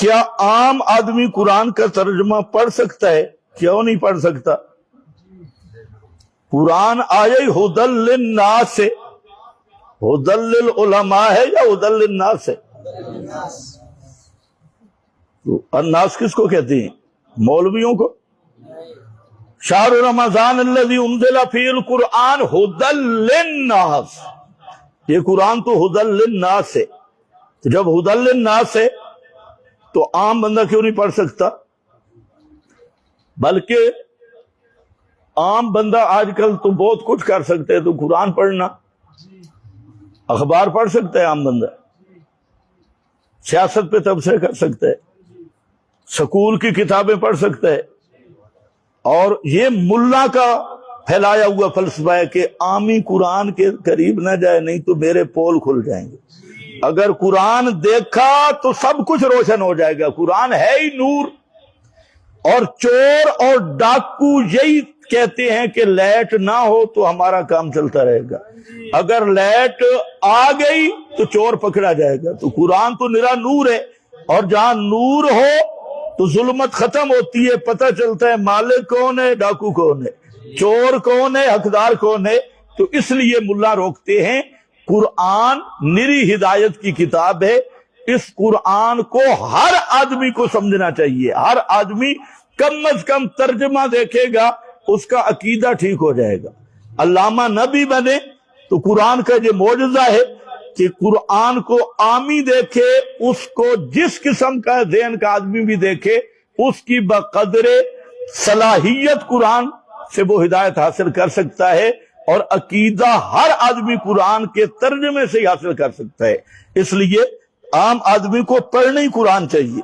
کیا عام آدمی قرآن کا ترجمہ پڑھ سکتا ہے؟ کیوں نہیں پڑھ سکتا؟ قرآن آئے ہدل للناس سے، ہدل للعلماء ہے یا ہدل للناس ہے؟ تو الناس کس کو کہتے ہیں؟ مولویوں کو؟ شہر رمضان الذی انزل فیہ القرآن ہدل للناس، یہ قرآن تو ہدل للناس ہے، تو جب ہدل للناس ہے تو عام بندہ کیوں نہیں پڑھ سکتا؟ بلکہ عام بندہ آج کل تو بہت کچھ کر سکتے ہے، تو قرآن پڑھنا، اخبار پڑھ سکتا ہے عام بندہ، سیاست پہ تبصرے کر سکتا ہے، سکول کی کتابیں پڑھ سکتا ہے، اور یہ ملا کا پھیلایا ہوا فلسفہ ہے کہ عامی قرآن کے قریب نہ جائے نہیں تو میرے پول کھل جائیں گے۔ اگر قرآن دیکھا تو سب کچھ روشن ہو جائے گا، قرآن ہے ہی نور۔ اور چور اور ڈاکو یہی کہتے ہیں کہ لائٹ نہ ہو تو ہمارا کام چلتا رہے گا، اگر لائٹ آ گئی تو چور پکڑا جائے گا۔ تو قرآن تو نرا نور ہے، اور جہاں نور ہو تو ظلمت ختم ہوتی ہے، پتہ چلتا ہے مالک کون ہے، ڈاکو کون ہے، چور کون ہے، حقدار کون ہے۔ تو اس لیے ملا روکتے ہیں قرآن نری ہدایت کی کتاب ہے، اس قرآن کو ہر آدمی کو سمجھنا چاہیے، ہر آدمی کم از کم ترجمہ دیکھے گا، اس کا عقیدہ ٹھیک ہو جائے گا۔ علامہ نہ بھی بنے تو قرآن کا یہ معجزہ ہے کہ قرآن کو عامی دیکھے، اس کو جس قسم کا ذہن کا آدمی بھی دیکھے، اس کی بقدر صلاحیت قرآن سے وہ ہدایت حاصل کر سکتا ہے، اور عقیدہ ہر آدمی قرآن کے ترجمے سے ہی حاصل کر سکتا ہے۔ اس لیے عام آدمی کو پڑھنا ہی قرآن چاہیے۔